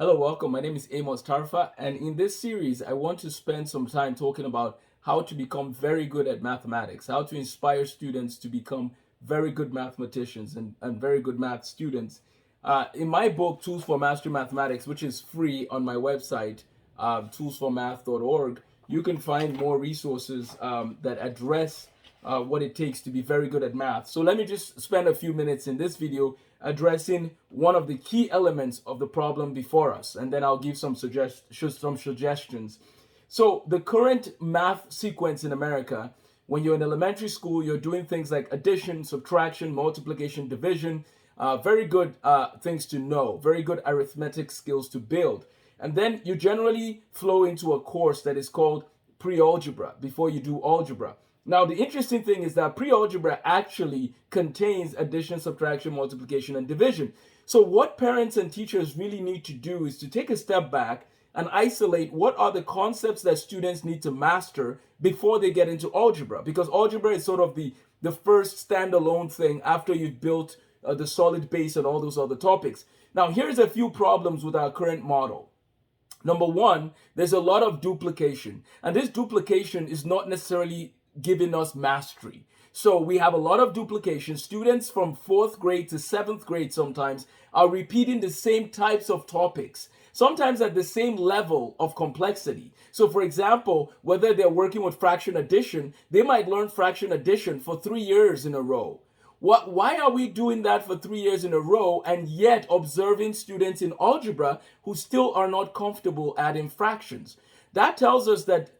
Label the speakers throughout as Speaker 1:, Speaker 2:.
Speaker 1: Hello, welcome. My name is Amos Tarfa, and in this series, I want to spend some time talking about how to become very good at mathematics, how to inspire students to become very good mathematicians and very good math students. In my book, Tools for Master Mathematics, which is free on my website, toolsformath.org, you can find more resources that address what it takes to be very good at math. So let me just spend a few minutes in this video addressing one of the key elements of the problem before us, and then I'll give some suggestions. So the current math sequence in America, when you're in elementary school, you're doing things like addition, subtraction, multiplication, division, very good things to know, very good arithmetic skills to build. And then you generally flow into a course that is called pre-algebra before you do algebra. Now, the interesting thing is that pre-algebra actually contains addition, subtraction, multiplication, and division. So what parents and teachers really need to do is to take a step back and isolate what are the concepts that students need to master before they get into algebra. Because algebra is sort of the first standalone thing after you've built the solid base and all those other topics. Now, here's a few problems with our current model. Number one, there's a lot of duplication. And this duplication is not necessarily giving us mastery. So we have a lot of duplication. Students from 4th grade to 7th grade sometimes are repeating the same types of topics, sometimes at the same level of complexity. So for example, whether they're working with fraction addition, they might learn fraction addition for 3 years in a row. Why are we doing that for 3 years in a row and yet observing students in algebra who still are not comfortable adding fractions? That tells us that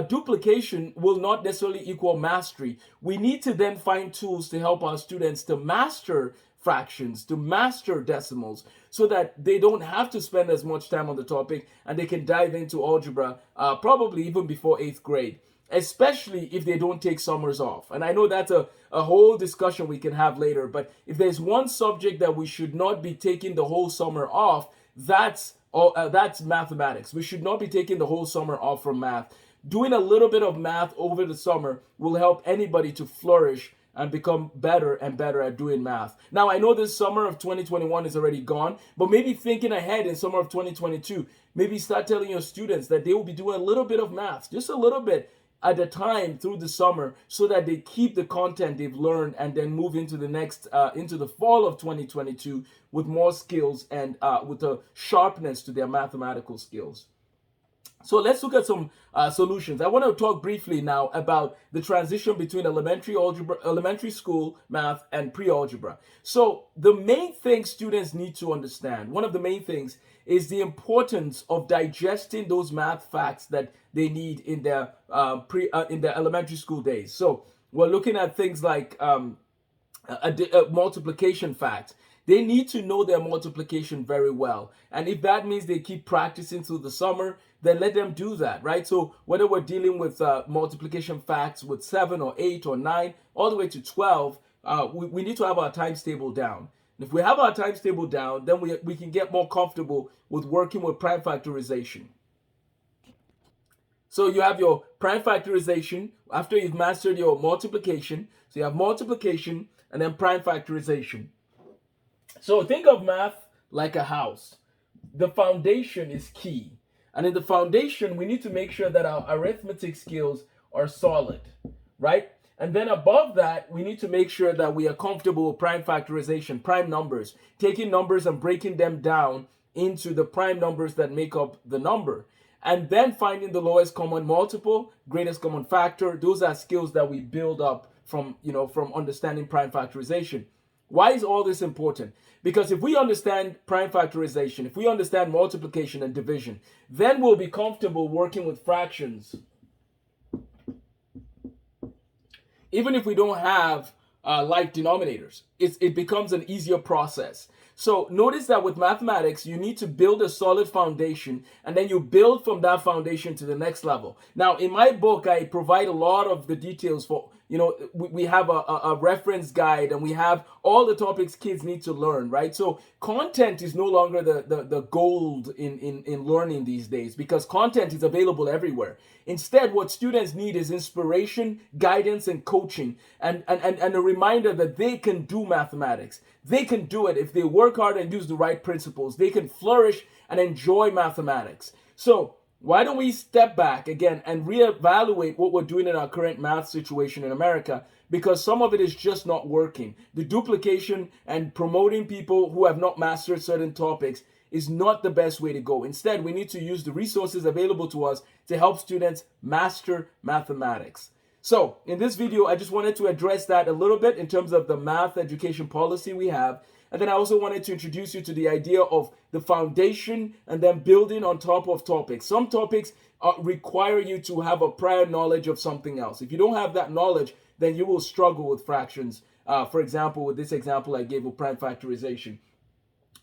Speaker 1: duplication will not necessarily equal mastery. We need to then find tools to help our students to master fractions, to master decimals, so that they don't have to spend as much time on the topic and they can dive into algebra probably even before 8th grade, especially if they don't take summers off. And I know that's a whole discussion we can have later, but if there's one subject that we should not be taking the whole summer off, that's mathematics. We should not be taking the whole summer off from math. Doing a little bit of math over the summer will help anybody to flourish and become better and better at doing math. Now, I know this summer of 2021 is already gone, but maybe thinking ahead in summer of 2022, maybe start telling your students that they will be doing a little bit of math, just a little bit at a time through the summer, so that they keep the content they've learned and then move into the next, into the fall of 2022 with more skills and with a sharpness to their mathematical skills. So let's look at some solutions. I want to talk briefly now about the transition between elementary school math and pre-algebra. So the main thing students need to understand, one of the main things, is the importance of digesting those math facts that they need in their elementary school days. So we're looking at things like multiplication facts. They need to know their multiplication very well. And if that means they keep practicing through the summer, then let them do that, right? So whether we're dealing with multiplication facts with 7 or 8 or 9, all the way to 12, we need to have our times table down. And if we have our times table down, then we can get more comfortable with working with prime factorization. So you have your prime factorization after you've mastered your multiplication. So you have multiplication and then prime factorization. So think of math like a house. The foundation is key. And in the foundation, we need to make sure that our arithmetic skills are solid, right? And then above that, we need to make sure that we are comfortable with prime factorization, prime numbers, taking numbers and breaking them down into the prime numbers that make up the number. And then finding the lowest common multiple, greatest common factor. Those are skills that we build up from understanding prime factorization. Why is all this important? Because if we understand prime factorization, if we understand multiplication and division, then we'll be comfortable working with fractions. Even if we don't have like denominators, it becomes an easier process. So notice that with mathematics, you need to build a solid foundation, and then you build from that foundation to the next level. Now, in my book, I provide a lot of the details for we have a reference guide, and we have all the topics kids need to learn, right? So content is no longer the gold in learning these days, because content is available everywhere. Instead, what students need is inspiration, guidance, and coaching, and a reminder that they can do mathematics. They can do it if they work hard and use the right principles. They can flourish and enjoy mathematics. So why don't we step back again and reevaluate what we're doing in our current math situation in America, because some of it is just not working. The duplication and promoting people who have not mastered certain topics is not the best way to go. Instead, we need to use the resources available to us to help students master mathematics. So in this video, I just wanted to address that a little bit in terms of the math education policy we have. And then I also wanted to introduce you to the idea of the foundation and then building on top of topics. Some topics require you to have a prior knowledge of something else. If you don't have that knowledge, then you will struggle with fractions. For example, with this example I gave of prime factorization.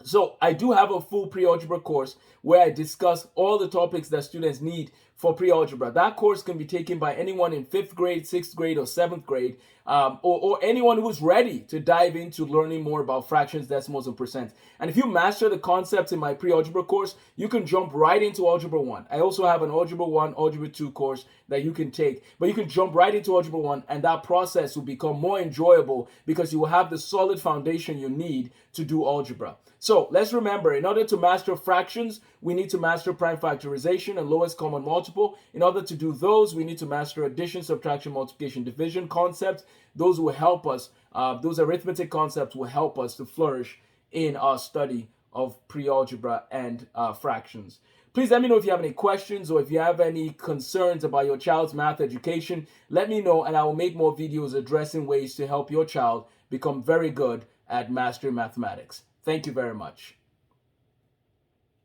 Speaker 1: So I do have a full pre-algebra course where I discuss all the topics that students need for pre-algebra. That course can be taken by anyone in 5th grade, 6th grade, or 7th grade, or anyone who's ready to dive into learning more about fractions, decimals, and percents. And if you master the concepts in my pre-algebra course, you can jump right into Algebra 1. I also have an Algebra 1, Algebra 2 course that you can take, but you can jump right into Algebra 1, and that process will become more enjoyable because you will have the solid foundation you need to do algebra. So let's remember, in order to master fractions, we need to master prime factorization and lowest common multiple. In order to do those, we need to master addition, subtraction, multiplication, division concepts. Those will help us, those arithmetic concepts will help us to flourish in our study of pre-algebra and fractions. Please let me know if you have any questions or if you have any concerns about your child's math education. Let me know, and I will make more videos addressing ways to help your child become very good at mastering mathematics. Thank you very much.